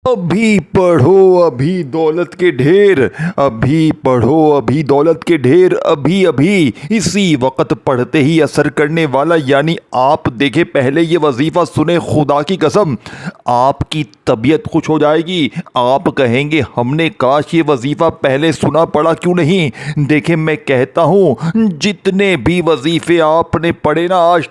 अभी पढ़ो अभी दौलत के ढेर, अभी पढ़ो अभी दौलत के ढेर, अभी अभी इसी वक्त पढ़ते ही असर करने वाला। यानी आप देखे पहले ये वजीफ़ा सुने, खुदा की कसम आपकी तबीयत खुश हो जाएगी। आप कहेंगे हमने काश ये वजीफ़ा पहले सुना पड़ा क्यों नहीं। देखे मैं कहता हूँ जितने भी वजीफ़े आपने पढ़े ना आज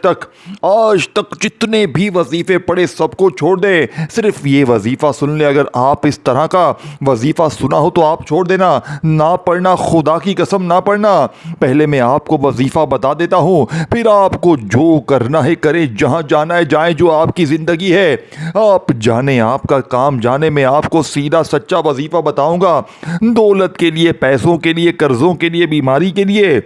तक जितने भी वजीफ़े पढ़े सबको छोड़ दे, सिर्फ ये वजीफ़ा सुन ले। अगर आप इस तरह का वजीफ़ा सुना हो तो आप छोड़ देना, ना पढ़ना, खुदा की कसम ना पढ़ना। पहले मैं आपको वजीफ़ा बता देता हूँ, फिर आपको जो करना है करें, जहाँ जाना है जाएं, जो आपकी ज़िंदगी है आप जाने, आपका काम जाने। मैं आपको सीधा सच्चा वजीफ़ा बताऊँगा। दौलत के लिए, पैसों के लिए, कर्ज़ों के लिए, बीमारी के लिए,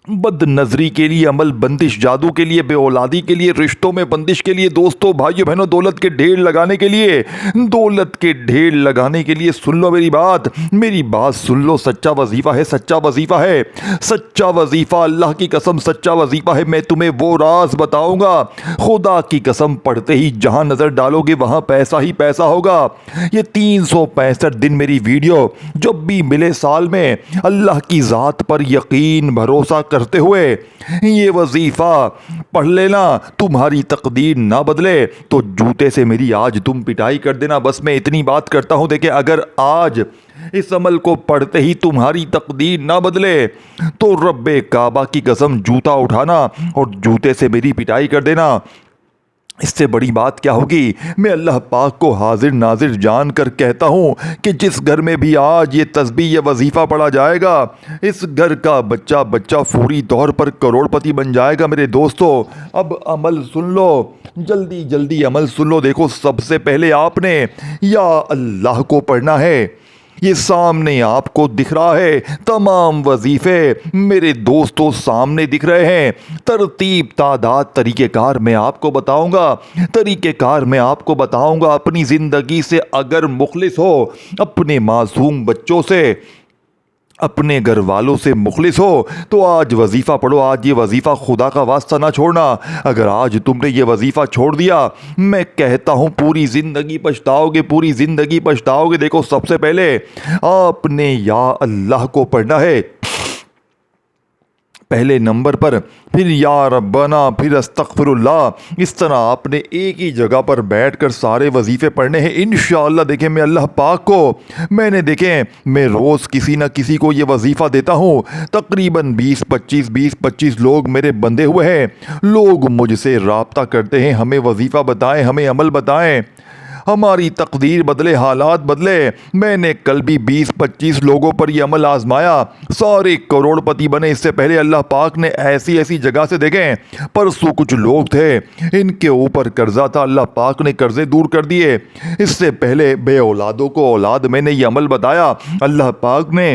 बद नजरी के लिए, अमल बंदिश, जादू के लिए, बेऔलादी के लिए, रिश्तों में बंदिश के लिए, दोस्तों भाइयों बहनों दौलत के ढेर लगाने के लिए, दौलत के ढेर लगाने के लिए सुन लो मेरी बात सुन लो। सच्चा वजीफा है, सच्चा वजीफा है, सच्चा वजीफा, अल्लाह की कसम सच्चा वजीफा है। मैं तुम्हें वो राज बताऊंगा, खुदा की कसम पढ़ते ही जहां नजर डालोगे वहां पैसा ही पैसा होगा। ये 365 दिन मेरी वीडियो जब भी मिले साल में, अल्लाह की जात पर यकीन भरोसा करते हुए ये वजीफा पढ़ लेना। तुम्हारी तकदीर ना बदले तो जूते से मेरी आज तुम पिटाई कर देना। बस मैं इतनी बात करता हूं। देखिए अगर आज इस अमल को पढ़ते ही तुम्हारी तकदीर ना बदले तो रब्बे काबा की कसम जूता उठाना और जूते से मेरी पिटाई कर देना। इससे बड़ी बात क्या होगी। मैं अल्लाह पाक को हाजिर नाजिर जान कर कहता हूँ कि जिस घर में भी आज ये तस्बीह ये वजीफ़ा पढ़ा जाएगा, इस घर का बच्चा बच्चा फौरी तौर पर करोड़पति बन जाएगा। मेरे दोस्तों अब अमल सुन लो, जल्दी जल्दी अमल सुन लो। देखो सबसे पहले आपने या अल्लाह को पढ़ना है। ये सामने आपको दिख रहा है, तमाम वजीफे मेरे दोस्तों सामने दिख रहे हैं। तरतीब तादाद तरीक़ेकार मैं आपको बताऊंगा अपनी ज़िंदगी से अगर मुखलिस हो, अपने मासूम बच्चों से, अपने घर वालों से मुखलिस हो तो आज वजीफ़ा पढ़ो। आज ये वजीफ़ा खुदा का वास्ता ना छोड़ना। अगर आज तुमने ये वजीफ़ा छोड़ दिया, मैं कहता हूँ पूरी ज़िंदगी पछताओगे, पूरी ज़िंदगी पछताओगे। देखो सबसे पहले आपने या अल्लाह को पढ़ना है पहले नंबर पर, फिर या रब्बना, फिर अस्तगफिरुल्लाह। इस तरह आपने एक ही जगह पर बैठकर सारे वजीफ़े पढ़ने हैं इंशाअल्लाह। देखें मैं अल्लाह पाक को मैं रोज़ किसी ना किसी को ये वजीफ़ा देता हूँ। तकरीबन 20-25 लोग मेरे बंधे हुए हैं। लोग मुझसे राब्ता करते हैं, हमें वजीफ़ा बताएं, हमें अमल बताएं, हमारी तकदीर बदले, हालात बदले। मैंने कल भी 20-25 लोगों पर यह अमल आजमाया, सारे करोड़पति बने। इससे पहले अल्लाह पाक ने ऐसी ऐसी जगह से देखें। परसों कुछ लोग थे, इनके ऊपर कर्जा था, अल्लाह पाक ने कर्जे दूर कर दिए। इससे पहले बे औलादों को औलाद, मैंने ये अमल बताया, अल्लाह पाक ने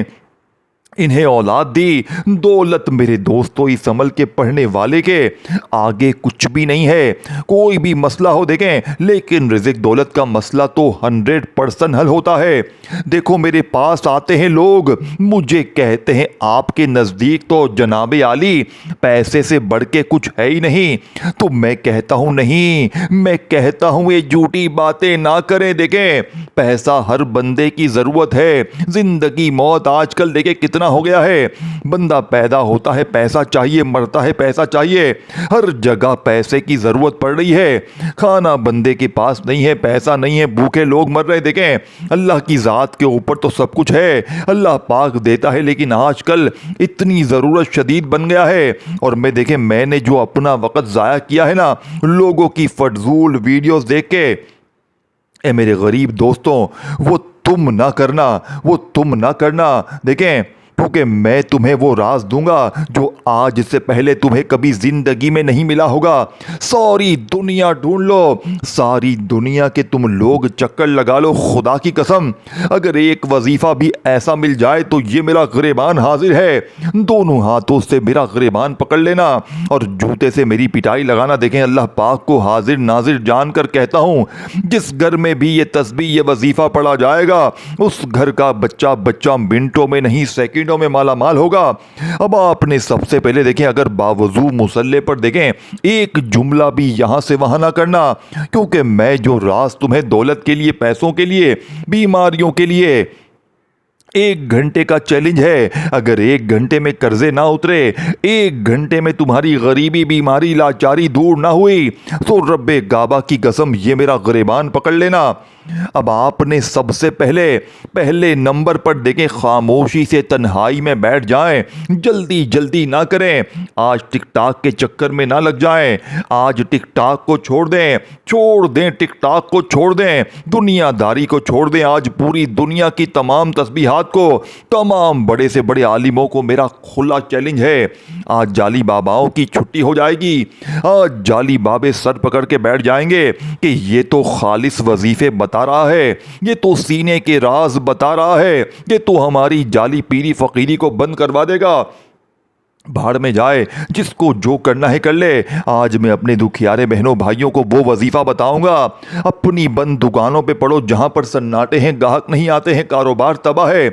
इन्हें औलाद दी। दौलत मेरे दोस्तों इस अमल के पढ़ने वाले के आगे कुछ भी नहीं है। कोई भी मसला हो देखें, लेकिन रिज़्क़ दौलत का मसला तो 100% हल होता है। देखो मेरे पास आते हैं लोग, मुझे कहते हैं आपके नज़दीक तो जनाबे आली पैसे से बढ़ के कुछ है ही नहीं। तो मैं कहता हूँ नहीं, मैं कहता हूँ ये झूठी बातें ना करें। देखें पैसा हर बंदे की ज़रूरत है। ज़िंदगी मौत आजकल देखें कितना हो गया है। बंदा पैदा होता है पैसा चाहिए, मरता है पैसा चाहिए, हर जगह पैसे की जरूरत पड़ रही है। खाना बंदे के पास नहीं है, पैसा नहीं है, भूखे लोग मर रहे। देखें अल्लाह की जात के ऊपर तो सब कुछ है, अल्लाह पाक देता है, लेकिन आजकल इतनी जरूरत शदीद बन गया है। और मैंने जो अपना वक्त जाया किया है ना लोगों की फजूल वीडियोस देख के, ए मेरे गरीब दोस्तों वो तुम ना करना। देखें क्योंकि मैं तुम्हें वो राज दूंगा जो आज से पहले तुम्हें कभी जिंदगी में नहीं मिला होगा। सारी दुनिया ढूंढ लो, सारी दुनिया के तुम लोग चक्कर लगा लो, खुदा की कसम अगर एक वजीफा भी ऐसा मिल जाए तो ये मेरा गिरबान हाजिर है। दोनों हाथों से मेरा गिरबान पकड़ लेना और जूते से मेरी पिटाई लगाना। देखें अल्लाह पाक को हाजिर नाजिर जान कर कहता हूँ, जिस घर में भी ये तस्बीह ये वजीफा पढ़ा जाएगा उस घर का बच्चा बच्चा मिनटों में नहीं सेकंड मशीनों में माला माल होगा। अब आपने सबसे पहले देखें, अगर बावजू मुसल्ले पर देखें, एक जुमला भी यहां से वहां ना करना, क्योंकि मैं जो राज तुम्हें दौलत के लिए, पैसों के लिए, बीमारियों के लिए 1 घंटे का चैलेंज है, अगर 1 घंटे में कर्जे ना उतरे, 1 घंटे में तुम्हारी गरीबी, बीमारी, लाचारी दूर ना हुई, तो रब्बे काबा की कसम ये मेरा गिरबान पकड़ लेना। अब आपने सबसे पहले नंबर पर देखें, खामोशी से तन्हाई में बैठ जाएं, जल्दी जल्दी ना करें, आज टिकटॉक के चक्कर में ना लग जाएं, आज टिकटॉक को छोड़ दें टिकटॉक को छोड़ दें, दुनियादारी को छोड़ दें। आज पूरी दुनिया की तमाम तस्बीहात को, तमाम बड़े से बड़े आलिमों को मेरा खुला चैलेंज है, आज जाली बाबाओं की छुट्टी हो जाएगी। आज जाली बाबे सर पकड़ के बैठ जाएंगे कि ये तो खालिस वजीफे बता रहा है, ये तो सीने के राज बता रहा है, ये तो हमारी जाली पीरी फकीरी को बंद करवा देगा। भाड़ में जाए, जिसको जो करना है कर ले। आज मैं अपने दुखियारे बहनों भाइयों को वो वजीफा बताऊंगा, अपनी बंद दुकानों पे पढ़ो जहां पर सन्नाटे हैं, ग्राहक नहीं आते हैं, कारोबार तबाह है,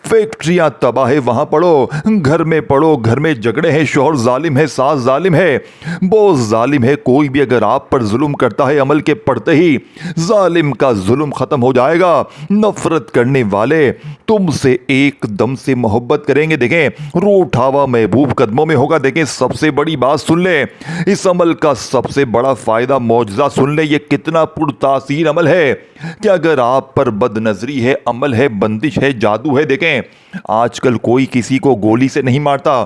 फैक्ट्रियां तबाह है, वहां पढ़ो। घर में पढ़ो, घर में झगड़े हैं, शौहर जालिम है, सास जालिम है, बोस जालिम है। कोई भी अगर आप पर जुल्म करता है, अमल के पढ़ते ही जालिम का जुल्म खत्म हो जाएगा। नफरत करने वाले तुमसे एकदम से मोहब्बत करेंगे। देखें, रूठावा महबूब कदमों में होगा। देखें, सबसे बड़ी बात सुन ले, इस अमल का सबसे बड़ा फायदा, मौजज़ा सुन ले, ये कितना पुरतासीर अमल है कि अगर आप पर बदनजरी है, अमल है, बंदिश है, जादू है। देखें, आजकल कोई किसी को गोली से नहीं मारता,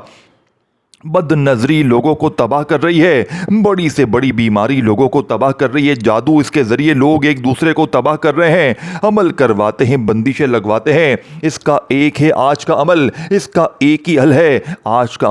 बदनजरी लोगों को तबाह कर रही है, बड़ी से बड़ी बीमारी लोगों को तबाह कर रही है, जादू इसके जरिए लोग एक दूसरे को तबाह कर रहे हैं, अमल करवाते हैं, बंदिशें लगवाते हैं। इसका एक है आज का अमल, इसका एक ही हल है, आज का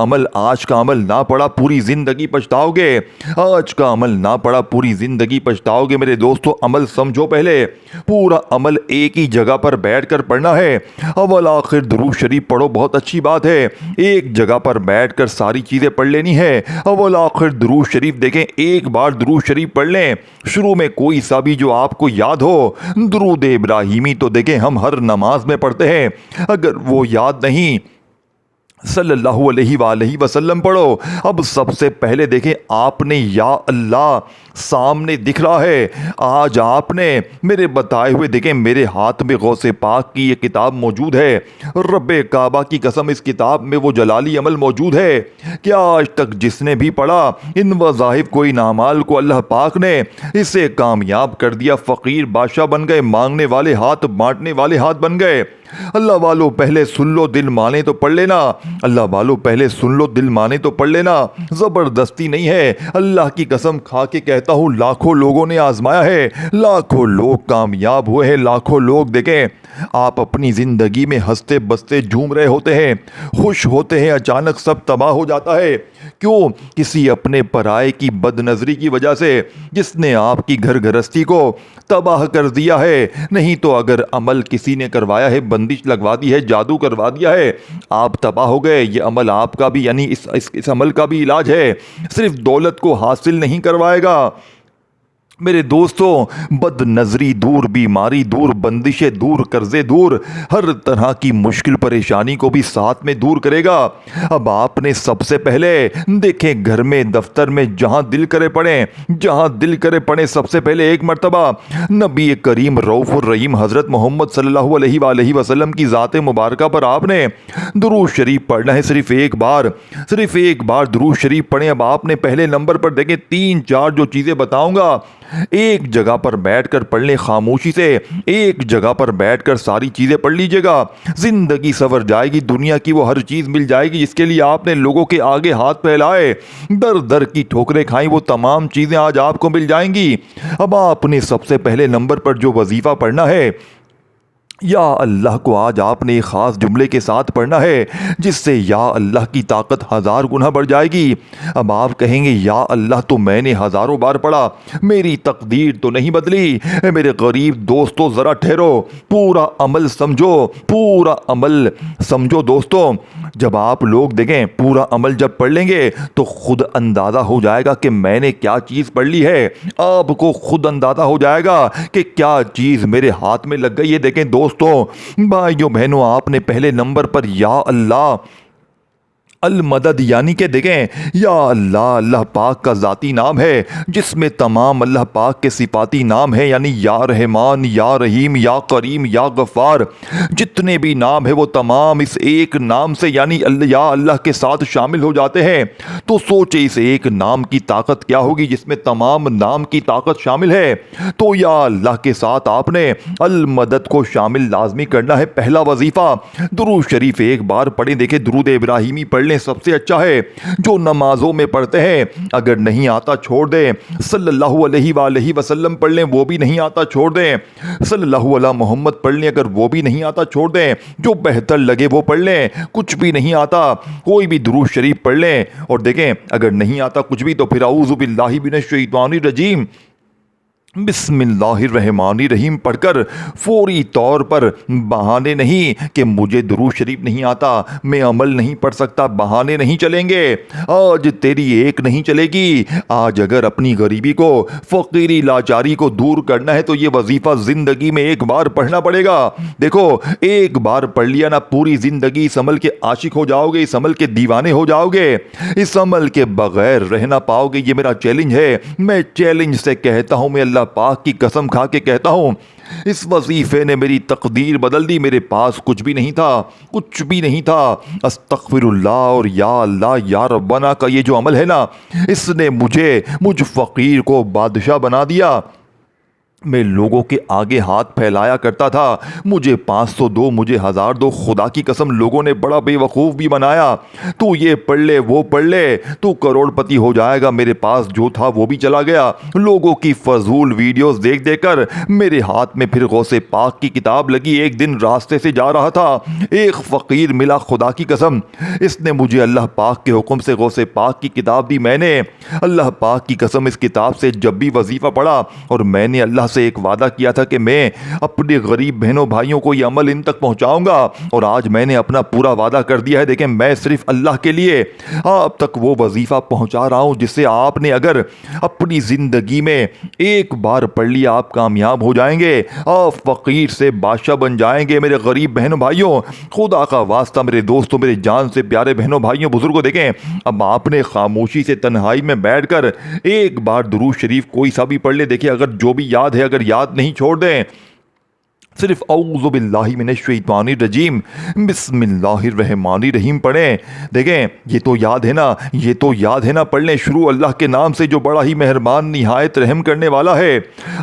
अमल ना पड़ा पूरी जिंदगी पछताओगे, आज का अमल ना पड़ा पूरी जिंदगी पछताओगे। मेरे दोस्तों, अमल समझो, पहले पूरा अमल एक ही जगह पर बैठ कर पढ़ना है। अव्वल आखिर दुरूद शरीफ पढ़ो, बहुत अच्छी बात है, एक जगह पर बैठ कर सारी चीजें पढ़ लेनी है। अव्वल आखिर दुरूद शरीफ देखें, एक बार दुरूद शरीफ पढ़ लें, शुरू में कोई सा भी जो आपको याद हो। दुरूद इब्राहिमी तो देखें हम हर नमाज में पढ़ते हैं, अगर वो याद नहीं, सल्लल्लाहु अलैहि वसल्लम पढ़ो। अब सबसे पहले देखें, आपने या अल्लाह सामने दिख रहा है, आज आपने मेरे बताए हुए, देखें मेरे हाथ में गौसे पाक की ये किताब मौजूद है, रब्बे काबा की कसम इस किताब में वो जलाली अमल मौजूद है। क्या आज तक जिसने भी पढ़ा इन वज़ाहिफ को, इन अमाल को, अल्लाह पाक ने इसे कामयाब कर दिया, फ़कीर बादशाह बन गए, मांगने वाले हाथ बांटने वाले हाथ बन गए। अल्लाह वालों पहले सुन लो, दिल माने तो पढ़ लेना, अल्लाह वालों पहले सुन लो, दिल माने तो पढ़ लेना, ज़बरदस्ती नहीं है। अल्लाह की कसम खा के कहता हूँ, लाखों लोगों ने आजमाया है, लाखों लोग कामयाब हुए हैं, लाखों लोग देखें, आप अपनी ज़िंदगी में हंसते बसते झूम रहे होते हैं, खुश होते हैं, अचानक सब तबाह हो जाता है। क्यों? किसी अपने पराये की बदनजरी की वजह से, जिसने आपकी घर गृहस्थी को तबाह कर दिया है। नहीं तो अगर अमल किसी ने करवाया है, बंदिश लगवा दी है, जादू करवा दिया है, आप तबाह हो गए। ये अमल आपका भी, यानी इस अमल का भी इलाज है, सिर्फ दौलत को हासिल नहीं करवाएगा। मेरे दोस्तों, बदनजरी दूर, बीमारी दूर, बंदिशें दूर, कर्जे दूर, हर तरह की मुश्किल परेशानी को भी साथ में दूर करेगा। अब आपने सबसे पहले देखें, घर में, दफ्तर में, जहां दिल करे पढ़ें, जहां दिल करे पढ़ें। सबसे पहले एक मर्तबा नबी करीम रऊफ़ुर रहीम हज़रत मोहम्मद सल्लल्लाहु अलैहि वसल्लम की ज़ात मुबारका पर आपने दुरूद शरीफ पढ़ना है, सिर्फ एक बार दुरूद शरीफ पढ़ें। अब आपने पहले नंबर पर देखें, 3-4 जो चीज़ें बताऊंगा, एक जगह पर बैठकर पढ़ लें, खामोशी से एक जगह पर बैठकर सारी चीजें पढ़ लीजिएगा, जिंदगी संवर जाएगी, दुनिया की वो हर चीज मिल जाएगी जिसके लिए आपने लोगों के आगे हाथ फैलाए, दर दर की ठोकरें खाई, वो तमाम चीजें आज आपको मिल जाएंगी। अब आपने सबसे पहले नंबर पर जो वजीफा पढ़ना है, या अल्लाह को आज आपने एक ख़ास जुमले के साथ पढ़ना है, जिससे या अल्लाह की ताकत 1000 गुना बढ़ जाएगी। अब आप कहेंगे, या अल्लाह तो मैंने हज़ारों बार पढ़ा, मेरी तकदीर तो नहीं बदली। मेरे गरीब दोस्तों, ज़रा ठहरो, पूरा अमल समझो दोस्तों। जब आप लोग देखें, पूरा अमल जब पढ़ लेंगे तो खुद अंदाज़ा हो जाएगा कि मैंने क्या चीज़ पढ़ ली है। आपको खुद अंदाज़ा हो जाएगा कि क्या चीज़ मेरे हाथ में लग गई है। देखें दोस्तों, दोस्तों, भाइयों बहनों, आपने पहले नंबर पर या अल्लाह अल मदद यानी कि देखें, या अल्लाह अल्लाह पाक का ज़ाती नाम है जिसमें तमाम अल्लाह पाक के सिफाती नाम हैं, यानी या रहमान, या रहीम, या करीम, या गफ़ार, जितने भी नाम है वो तमाम इस एक नाम से यानी या अल्लाह के साथ शामिल हो जाते हैं। तो सोचे इस एक नाम की ताकत क्या होगी जिसमें तमाम नाम की ताकत शामिल है। तो या अल्लाह के साथ आपने अल मदद को शामिल लाजमी करना है। पहला वजीफ़ा, दुरूद शरीफ एक बार पढ़ें। देखें, दुरूद इब्राहिमी पढ़ लें, सबसे अच्छा है जो नमाजों में पढ़ते हैं। अगर नहीं आता छोड़ दें, सल्लल्लाहु अलैहि वसल्लम पढ़ लें, वो भी नहीं आता छोड़ दें, सल्लल्लाहु अला मोहम्मद पढ़ लें, अगर वो भी नहीं आता छोड़ दें, जो बेहतर लगे वो पढ़ लें। कुछ भी नहीं आता कोई भी दुरूद शरीफ पढ़ लें। और देखें, अगर नहीं आता कुछ भी तो फिर औज़ु बिल्लाहि मिनश शैतानिर रजीम बिस्मिल्लाहिर्रहमानिर्रहीम पढ़कर फौरी तौर पर बहाने नहीं कि मुझे दुरूद शरीफ नहीं आता, मैं अमल नहीं पढ़ सकता, बहाने नहीं चलेंगे। आज तेरी एक नहीं चलेगी। आज अगर अपनी गरीबी को, फ़कीरी, लाचारी को दूर करना है तो ये वजीफ़ा ज़िंदगी में एक बार पढ़ना पड़ेगा। देखो, एक बार पढ़ लिया ना, पूरी ज़िंदगी इस अमल के आशिक हो जाओगे, इस अमल के दीवाने हो जाओगे, इस अमल के बगैर रह ना पाओगे। ये मेरा चैलेंज है। मैं चैलेंज से कहता हूँ, मैं अल्लाह पाक की कसम खा के कहता हूं, इस वजीफे ने मेरी तकदीर बदल दी। मेरे पास कुछ भी नहीं था, कुछ भी नहीं था। अस्तगफिरुल्लाह और या अल्लाह या रब्बाना का ये जो अमल है ना, इसने मुझ फकीर को बादशाह बना दिया। मैं लोगों के आगे हाथ फैलाया करता था, मुझे 500 दो, मुझे 1000 दो। खुदा की कसम लोगों ने बड़ा बेवकूफ़ भी बनाया। तू ये पढ़ ले, वो पढ़ ले, तू करोड़पति हो जाएगा। मेरे पास जो था वो भी चला गया। लोगों की फजूल वीडियोस देख देख कर मेरे हाथ में फिर गौसे पाक की किताब लगी। एक दिन रास्ते से जा रहा था, एक फ़कीर मिला, खुदा की कसम इसने मुझे अल्लाह पाक के हुक्म से गौसे पाक की किताब दी। मैंने अल्लाह पाक की कसम इस किताब से जब भी वजीफ़ा पढ़ा, और मैंने अल्लाह से एक वादा किया था कि मैं अपने गरीब बहनों भाइयों को ये अमल इन तक पहुंचाऊंगा, और आज मैंने अपना पूरा वादा कर दिया है। देखें, मैं सिर्फ अल्लाह के लिए आप तक वो वजीफा पहुंचा रहा हूं जिससे आपने अगर अपनी जिंदगी में एक बार पढ़ लिया आप कामयाब हो जाएंगे, आप फकीर से बादशाह बन जाएंगे। मेरे गरीब बहनों भाइयों, खुदा का वास्ता, मेरे दोस्तों, मेरे जान से प्यारे बहनों भाइयों, बुजुर्गों, देखें, अब आपने खामोशी से तन्हाई में बैठकर एक बार दुरूद शरीफ कोई सा भी पढ़ ले। देखिए, अगर जो भी याद है, अगर याद नहीं छोड़ दें, सिर्फ औज़ु बिल्लाहि मिनश शैतानिर रजीम बिस्मिल्लाहिर्रहमानिर्रहीम पढ़ें। देखें, ये तो याद है ना, ये तो याद है ना, पढ़ लें। शुरू अल्लाह के नाम से जो बड़ा ही मेहरबान, निहायत रहम करने वाला है।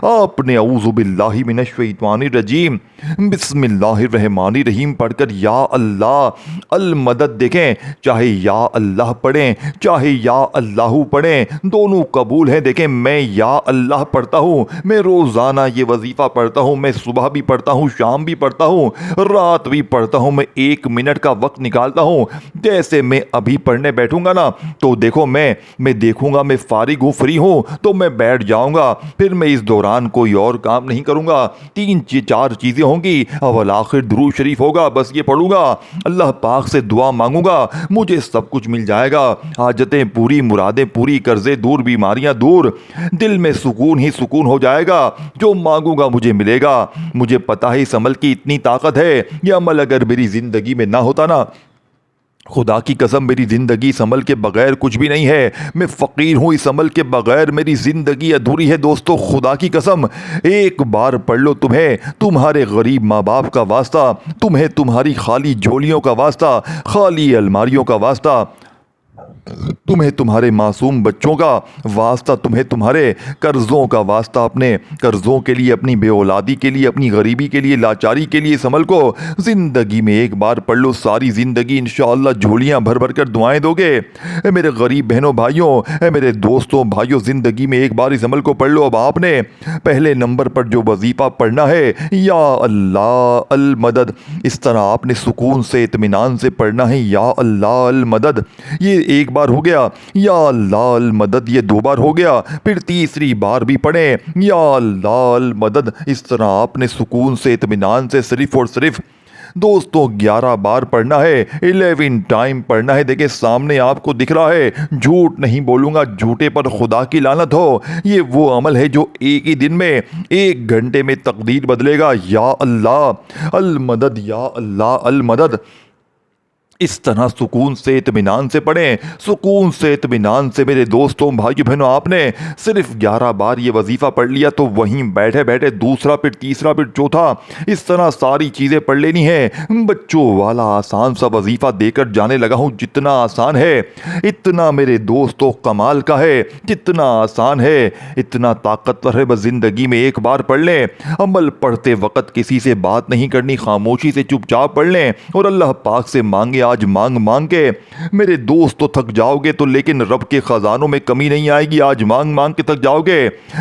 आपने औज़ु बिल्लाहि मिनश शैतानिर रजीम बिस्मिल्लाहिर्रहमानिर्रहीम पढ़कर या अल्लाह अल मदद, देखें, चाहे या अल्लाह पढ़ें चाहे या अल्लाहू पढ़ें, दोनों कबूल हैं। देखें, मैं या अल्लाह पढ़ता हूँ, मैं रोज़ाना ये वजीफ़ा पढ़ता हूँ, मैं सुबह भी पढ़ता हूँ, शाम भी पढ़ता हूँ, रात भी पढ़ता हूँ। मैं 1 मिनट का वक्त निकालता हूँ। जैसे मैं अभी पढ़ने बैठूंगा ना, तो देखो, मैं देखूंगा मैं फारिग हूँ, फ्री हूँ, तो मैं बैठ जाऊंगा। फिर मैं इस दौरान कोई और काम नहीं करूंगा। 3-4 चीज़ें होंगी, अव्वल आखिर दुरूद शरीफ होगा, बस ये पढ़ूंगा, अल्लाह पाक से दुआ मांगूंगा, मुझे सब कुछ मिल जाएगा। हाजतें पूरी, मुरादें पूरी, कर्जे दूर, बीमारियां दूर, दिल में सुकून ही सुकून हो जाएगा। जो मांगूंगा मुझे मिलेगा। मुझे पता है इस अमल की इतनी ताकत है। यह अमल अगर मेरी ज़िंदगी में ना होता ना, खुदा की कसम मेरी ज़िंदगी इस अमल के बगैर कुछ भी नहीं है। मैं फ़कीर हूँ, इस अमल के बगैर मेरी ज़िंदगी अधूरी है। दोस्तों, खुदा की कसम एक बार पढ़ लो, तुम्हें तुम्हारे गरीब माँ बाप का वास्ता, तुम्हें तुम्हारी खाली झोलियों का वास्ता, खाली अलमारियों का वास्ता, तुम्हें तुम्हारे मासूम बच्चों का वास्ता, तुम्हें तुम्हारे कर्ज़ों का वास्ता, अपने कर्ज़ों के लिए, अपनी बेऔलादी के लिए, अपनी गरीबी के लिए, लाचारी के लिए इस अमल को ज़िंदगी में एक बार पढ़ लो। सारी ज़िंदगी इंशाअल्लाह झोलियाँ भर भर कर दुआएं दोगे। मेरे गरीब बहनों भाइयों, मेरे दोस्तों भाइयों, ज़िंदगी में एक बार इस अमल को पढ़ लो। अब आपने पहले नंबर पर जो वजीफ़ा पढ़ना है, या अल्लाह अल मदद, इस तरह आपने सुकून से, इत्मीनान से पढ़ना है, या अल्लाह अल मदद। ये एक बार हो गया, या अल्लाह अल मदद, ये 2 बार हो गया, फिर तीसरी बार भी पढ़ें या अल्लाह अल मदद। इस तरह आपने सुकून से, इत्मीनान से सिर्फ और सिर्फ दोस्तों 11 बार पढ़ना है, 11 टाइम पढ़ना है। देखिए सामने आपको दिख रहा है, झूठ नहीं बोलूंगा, झूठे पर खुदा की लानत हो। ये वो अमल है जो एक ही दिन में, 1 घंटे में तकदीर बदलेगा। या अल्लाह अल मदद, या अल्लाह अल मदद। इस तरह सुकून से इत्मीनान से पढ़ें, सुकून से इत्मीनान से। मेरे दोस्तों भाइयों बहनों, आपने सिर्फ 11 बार ये वजीफ़ा पढ़ लिया तो वहीं बैठे बैठे दूसरा फिर तीसरा फिर चौथा, इस तरह सारी चीज़ें पढ़ लेनी है। बच्चों वाला आसान सा वजीफ़ा देकर जाने लगा हूँ। जितना आसान है इतना मेरे दोस्तों कमाल का है, जितना आसान है इतना ताकतवर है। बस ज़िंदगी में एक बार पढ़ लें। अमल पढ़ते वक्त किसी से बात नहीं करनी, खामोशी से चुपचाप पढ़ लें और अल्लाह पाक से मांगे। आज मांग मांग के मेरे दोस्तों थक जाओगे तो, लेकिन रब के खजानों में कमी नहीं आएगी। आज मांग मांग के थक जाओगे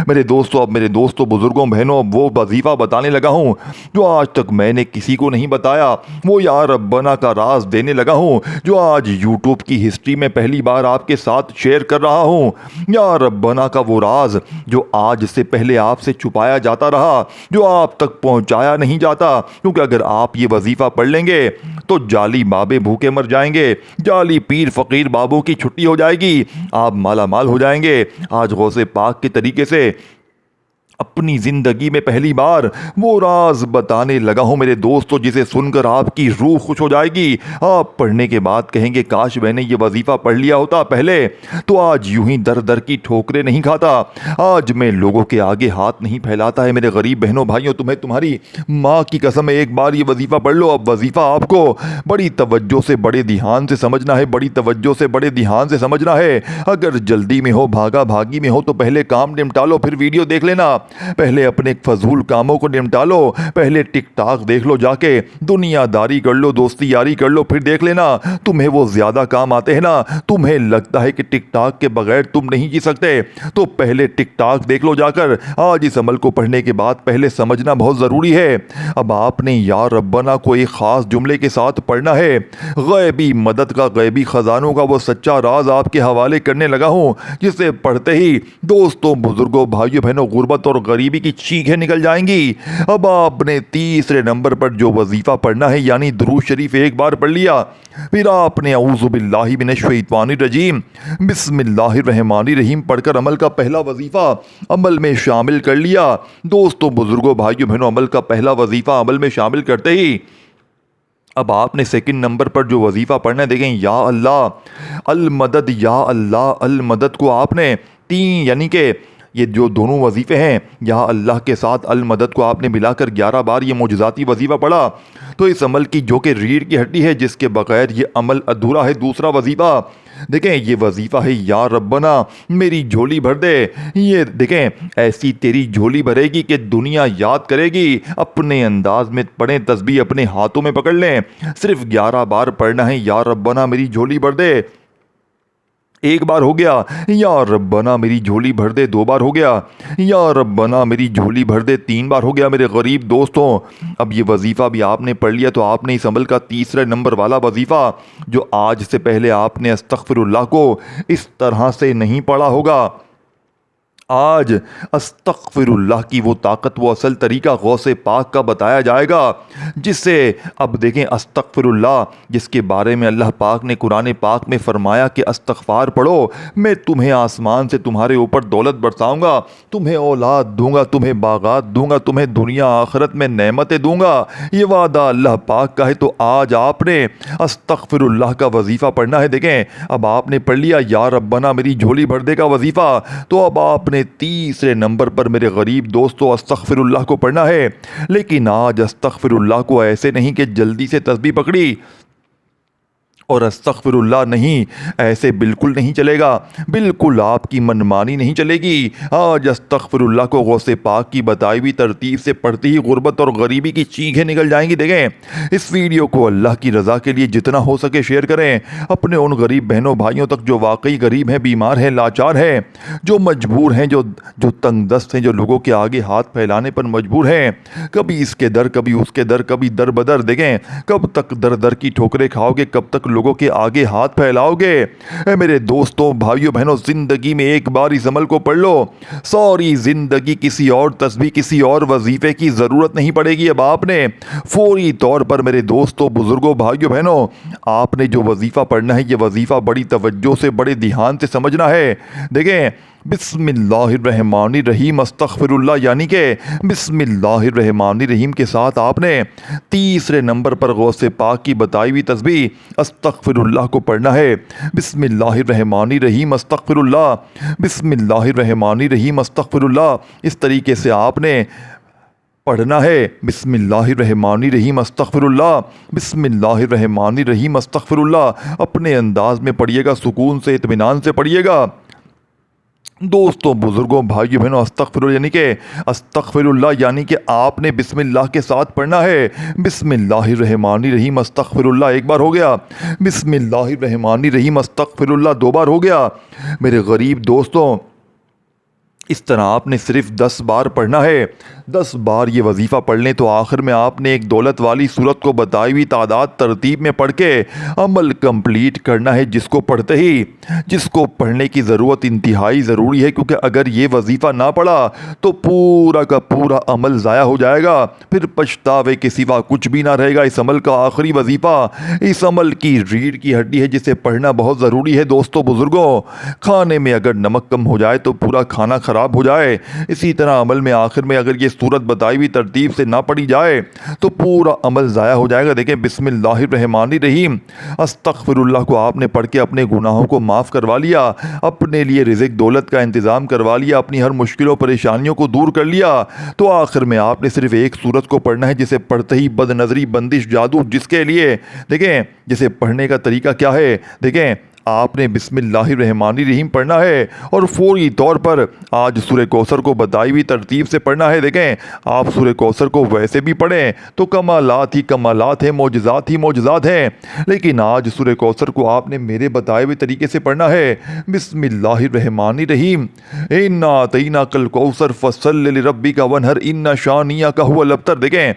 मेरे दोस्तों। अब मेरे दोस्तों बुजुर्गों बहनों, अब वो वजीफा बताने लगा हूं जो आज तक मैंने किसी को नहीं बताया। वो या रब्बना का राज देने लगा हूं जो आज यूट्यूब की हिस्ट्री में पहली बार आपके साथ शेयर कर रहा हूं। या रब्बना का वो राज जो आज से पहले आपसे छुपाया जाता रहा, जो आप तक पहुंचाया नहीं जाता। क्योंकि अगर आप ये वजीफा पढ़ लेंगे तो जाली बाबे भूखे मर जाएंगे, जाली पीर फकीर बाबों की छुट्टी हो जाएगी, आप माला माल हो जाएंगे। आज गौसे पाक के तरीके से अपनी जिंदगी में पहली बार वो राज बताने लगा हूं मेरे दोस्तों, जिसे सुनकर आपकी रूह खुश हो जाएगी। आप पढ़ने के बाद कहेंगे काश मैंने ये वजीफा पढ़ लिया होता पहले, तो आज यूं ही दर दर की ठोकरें नहीं खाता, आज मैं लोगों के आगे हाथ नहीं फैलाता है। मेरे गरीब बहनों भाइयों, तुम्हें तुम्हारी माँ की कसम है, एक बार ये वजीफा पढ़ लो। अब वजीफा आपको बड़ी तवज्जो से बड़े ध्यान से समझना है, बड़ी तवज्जो से बड़े ध्यान से समझना है। अगर जल्दी में हो, भागा भागी में हो तो पहले काम निपटा लो, फिर वीडियो देख लेना। पहले अपने फजूल कामों को निपटा लो, पहले टिकटॉक देख लो, जाके दुनियादारी कर लो, दोस्ती यारी कर लो, फिर देख लेना। तुम्हें वो ज्यादा काम आते हैं ना, तुम्हें लगता है कि टिकटॉक के बगैर तुम नहीं जी सकते, तो पहले टिकटॉक देख लो जाकर। आज इस अमल को पढ़ने के बाद पहले समझना बहुत जरूरी है। अब आपने या रब्बना को एक खास जुमले के साथ पढ़ना है। गैबी मदद का, गैबी खजानों का वो सच्चा राज आपके हवाले करने लगा हूं, जिसे पढ़ते ही दोस्तों बुजुर्गों भाइयों बहनों गुर्बत और गरीबी की चीखें निकल जाएंगी। अब आपने तीसरे नंबर पर जो वजीफा पढ़ना है यानी दुरूद शरीफ एक बार पढ़ लिया, फिर आपने औज़ु बिल्लाहि मिनश शैतानिर रजीम बिस्मिल्लाहिर रहमानिर रहीम पढ़कर अमल का पहला वजीफा अमल में शामिल कर लिया। दोस्तों बुजुर्गों भाइयों बहनों, अमल का पहला वजीफा अमल में शामिल करते ही अब आपने सेकंड नंबर पर जो वजीफा पढ़ना है, देखें या अल्लाह अल मदद, या अल्लाह अल मदद को आपने तीन, यानी कि ये जो दोनों वजीफ़े हैं या अल्लाह के साथ अल मदद को आपने मिलाकर 11 बार ये मोजज़ाती वजीफ़ा पढ़ा, तो इस अमल की जो कि रीढ़ की हड्डी है, जिसके बगैर ये अमल अधूरा है, दूसरा वजीफ़ा देखें ये वजीफ़ा है या रब्बना मेरी झोली भर दे। ये देखें ऐसी तेरी झोली भरेगी कि दुनिया याद करेगी। अपने अंदाज में पढ़ें, तस्बीह अपने हाथों में पकड़ लें। सिर्फ 11 बार पढ़ना है या रब्बना मेरी झोली भर दे। एक बार हो गया, या रब्बना मेरी झोली भर दे। 2 बार हो गया, या रब्बना मेरी झोली भर दे। 3 बार हो गया मेरे गरीब दोस्तों। अब ये वजीफ़ा भी आपने पढ़ लिया, तो आपने इस अमल का तीसरे नंबर वाला वजीफ़ा जो आज से पहले आपने अस्तगफिरुल्लाह को इस तरह से नहीं पढ़ा होगा, आज अस्तगफिरुल्लाह की वो ताकत, वो असल तरीका गौसे पाक का बताया जाएगा, जिससे अब देखें अस्तगफिरुल्लाह, जिसके बारे में अल्लाह पाक ने कुरान पाक में फरमाया कि अस्तगफार पढ़ो, मैं तुम्हें आसमान से तुम्हारे ऊपर दौलत बरसाऊंगा, तुम्हें औलाद दूंगा, तुम्हें बागात दूंगा, तुम्हें दुनिया आखिरत में नेमतें दूंगा। ये वादा अल्लाह पाक का है। तो आज आपने अस्तगफिरुल्लाह का वजीफ़ा पढ़ना है। देखें अब आपने पढ़ लिया या रब्बना मेरी झोली भर दे का वजीफ़ा, तो अब आपने तीसरे नंबर पर मेरे गरीब दोस्तों अस्तगफिरुल्लाह को पढ़ना है। लेकिन आज अस्तगफिरुल्लाह को ऐसे नहीं कि जल्दी से तस्बीह पकड़ी और अस्तगफिरुल्लाह नहीं, ऐसे बिल्कुल नहीं चलेगा, बिल्कुल आपकी मनमानी नहीं चलेगी। आज अस्तगफिरुल्लाह को गौसे पाक की बताई हुई तरतीब से पढ़ते ही गुर्बत और गरीबी की चीखें निकल जाएंगी। देखें इस वीडियो को अल्लाह की रज़ा के लिए जितना हो सके शेयर करें अपने उन गरीब बहनों भाइयों तक जो वाकई गरीब हैं, बीमार हैं, लाचार हैं, जो मजबूर हैं, जो तंगदस्त हैं, जो लोगों के आगे हाथ फैलाने पर मजबूर हैं, कभी इसके दर कभी उसके दर, कभी दर बदर। देखें कब तक दर दर की ठोकरें खाओगे, कब तक लोगों के आगे हाथ फैलाओगे। मेरे दोस्तों, भाइयों बहनों, ज़िंदगी में एक बार इस अमल को पढ़ लो, सारी ज़िंदगी किसी और तस्बीह, किसी और वजीफ़े की ज़रूरत नहीं पड़ेगी। अब आपने फौरी तौर पर मेरे दोस्तों, बुज़ुर्गों, भाइयों बहनों, आपने जो वजीफ़ा पढ़ना है, ये वजीफ़ा बड़ी तवज्जो से, बड़े ध्यान से समझना है। देखें, बिस्मिल्लाहिर्रहमानिर्रहीम अस्तग़फिरुल्लाह, यानी कि बिस्मिल्लाहिर्रहमानिर्रहीम के साथ आपने तीसरे नंबर पर गौसे पाक की बताई हुई तस्बीह अस्तग़फिरुल्लाह को पढ़ना है। बिस्मिल्लाहिर्रहमानिर्रहीम अस्तग़फिरुल्लाह, बिस्मिल्लाहिर्रहमानिर्रहीम अस्तग़फिरुल्लाह, इस तरीके से आपने पढ़ना है। बिस्मिल्लाहिर्रहमानिर्रहीम अस्तग़फिरुल्लाह, बिस्मिल्लाहिर्रहमानिर्रहीम अस्तग़फिरुल्लाह। अपने अंदाज में पढ़िएगा, सुकून से, इत्मीनान से पढ़िएगा। दोस्तों, बुज़ुर्गों, भाइयों बहनों, अस्तग़फिरुल्लाह यानी कि आपने बिस्मिल्लाह के साथ पढ़ना है। बिस्मिल्लाहिर्रहमानिर्रहीम अस्तग़फिरुल्लाह एक बार हो गया, बिस्मिल्लाहिर्रहमानिर्रहीम अस्तग़फिरुल्लाह दो बार हो गया। मेरे गरीब दोस्तों, इस तरह आपने सिर्फ 10 बार पढ़ना है। 10 बार ये वजीफ़ा पढ़ लें तो आखिर में आपने एक दौलत वाली सूरत को बताई हुई तादाद तरतीब में पढ़ के अमल कंप्लीट करना है। जिसको पढ़ने की ज़रूरत इंतहाई ज़रूरी है, क्योंकि अगर ये वजीफ़ा ना पढ़ा तो पूरा का पूरा अमल ज़ाया हो जाएगा, फिर पछतावे के सिवा कुछ भी ना रहेगा। इस अमल का आखिरी वजीफ़ा इस अमल की रीढ़ की हड्डी है, जिसे पढ़ना बहुत ज़रूरी है। दोस्तों, बुज़ुर्गों, खाने में अगर नमक कम हो जाए तो पूरा खाना ख़राब हो जाए, इसी तरह अमल में आखिर में अगर ये सूरत बताई हुई तरतीब से ना पढ़ी जाए तो पूरा अमल ज़ाया हो जाएगा। देखें, बिस्मिल्लाहिर्रहमानिर्रहीम अस्तग़फिरुल्लाह को आपने पढ़ के अपने गुनाहों को माफ़ करवा लिया, अपने लिए रिज़्क़ दौलत का इंतज़ाम करवा लिया, अपनी हर मुश्किलों परेशानियों को दूर कर लिया, तो आखिर में आपने सिर्फ एक सूरत को पढ़ना है, जिसे पढ़ते ही बदनज़री, बंदिश, जादू, जिसके लिए देखें, जिसे पढ़ने का तरीका क्या है। देखें, आपने बिस्मिल्लाहिर्रहमानिर्रहीम पढ़ना है और फौरी तौर पर आज सूरह कौसर को बताई हुई तरतीब से पढ़ना है। देखें, आप सूरह कौसर को वैसे भी पढ़ें तो कमालात ही कमालात हैं, मौजज़ात ही मौजज़ात हैं, लेकिन आज सूरह कौसर को आपने मेरे बताए हुए तरीके से पढ़ना है। बिस्मिल्लाहिर्रहमानिर्रहीम, इन्ना अतैनाकल कौसर फसल्लि लिरब्बिका वन्हर इन्ना शानियका हुवल अब्तर। देखें,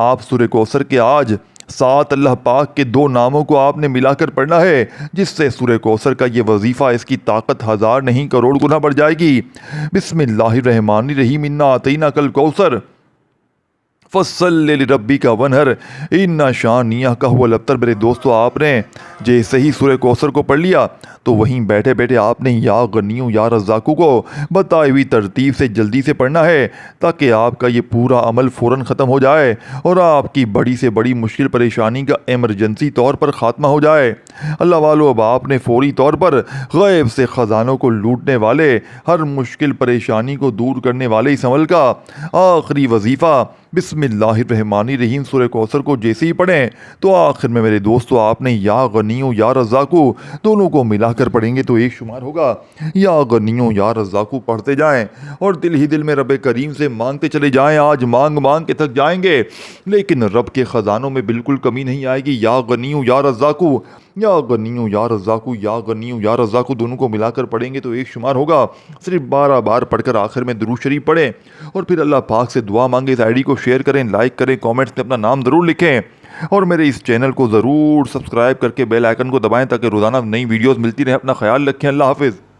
आप सूरह कौसर के आज 7 अल्लाह पाक के 2 नामों को आपने मिलाकर पढ़ना है, जिससे सूरह कौसर का ये वजीफ़ा, इसकी ताकत 1000 नहीं करोड़ गुना बढ़ जाएगी। बिस्मिल्लाहिर्रहमानिर्रहीम, इन्ना अतैनाकल कौसर फसल्लि लिरब्बिका वन्हर इन्ना शानियका हुवल अब्तर। मेरे दोस्तों, आपने जैसे ही सूरह कौसर को पढ़ लिया तो वहीं बैठे बैठे आपने या गनियों या रज़्ज़ाक़ू को बताई हुई तरतीब से जल्दी से पढ़ना है, ताकि आपका ये पूरा अमल फ़ौरन ख़त्म हो जाए और आपकी बड़ी से बड़ी मुश्किल परेशानी का एमरजेंसी तौर पर ख़ात्मा हो जाए। अल्लाह वालों, अब आपने फौरी तौर पर गैब से ख़जानों को लूटने वाले, हर मुश्किल परेशानी को दूर करने वाले इस अमल का आखिरी वजीफ़ा बिस्मिल्लाहिर्रहमानिर्रहीम सूरह कौसर को जैसे ही पढ़ें तो आखिर में मेरे दोस्तों आपने या गनियों या रज़्ज़ाक़ू दोनों को मिलाकर पढ़ेंगे तो एक शुमार होगा। या गनियों या रज़्ज़ाक़ू पढ़ते जाएं और दिल ही दिल में रब करीम से मांगते चले जाएं। आज मांग मांग के थक जाएंगे, लेकिन रब के ख़जानों में बिल्कुल कमी नहीं आएगी। या गनियों या रज़्ज़ाक़ू, या गनियों या रज़्ज़ाक़ू, या गनियों या रज़्ज़ाक़ू दोनों को मिलाकर पढ़ेंगे तो एक शुमार होगा। सिर्फ 12 बार पढ़कर आखिर में दुरूद शरीफ पढ़ें और फिर अल्लाह पाक से दुआ मांगे। इस आईडी को शेयर करें, लाइक करें, कमेंट्स में अपना नाम ज़रूर लिखें और मेरे इस चैनल को ज़रूर सब्सक्राइब करके बेल आइकन को दबाएं ताकि रोज़ाना नई वीडियोज़ मिलती रहें। अपना ख्याल रखें। अल्लाह हाफ़िज़।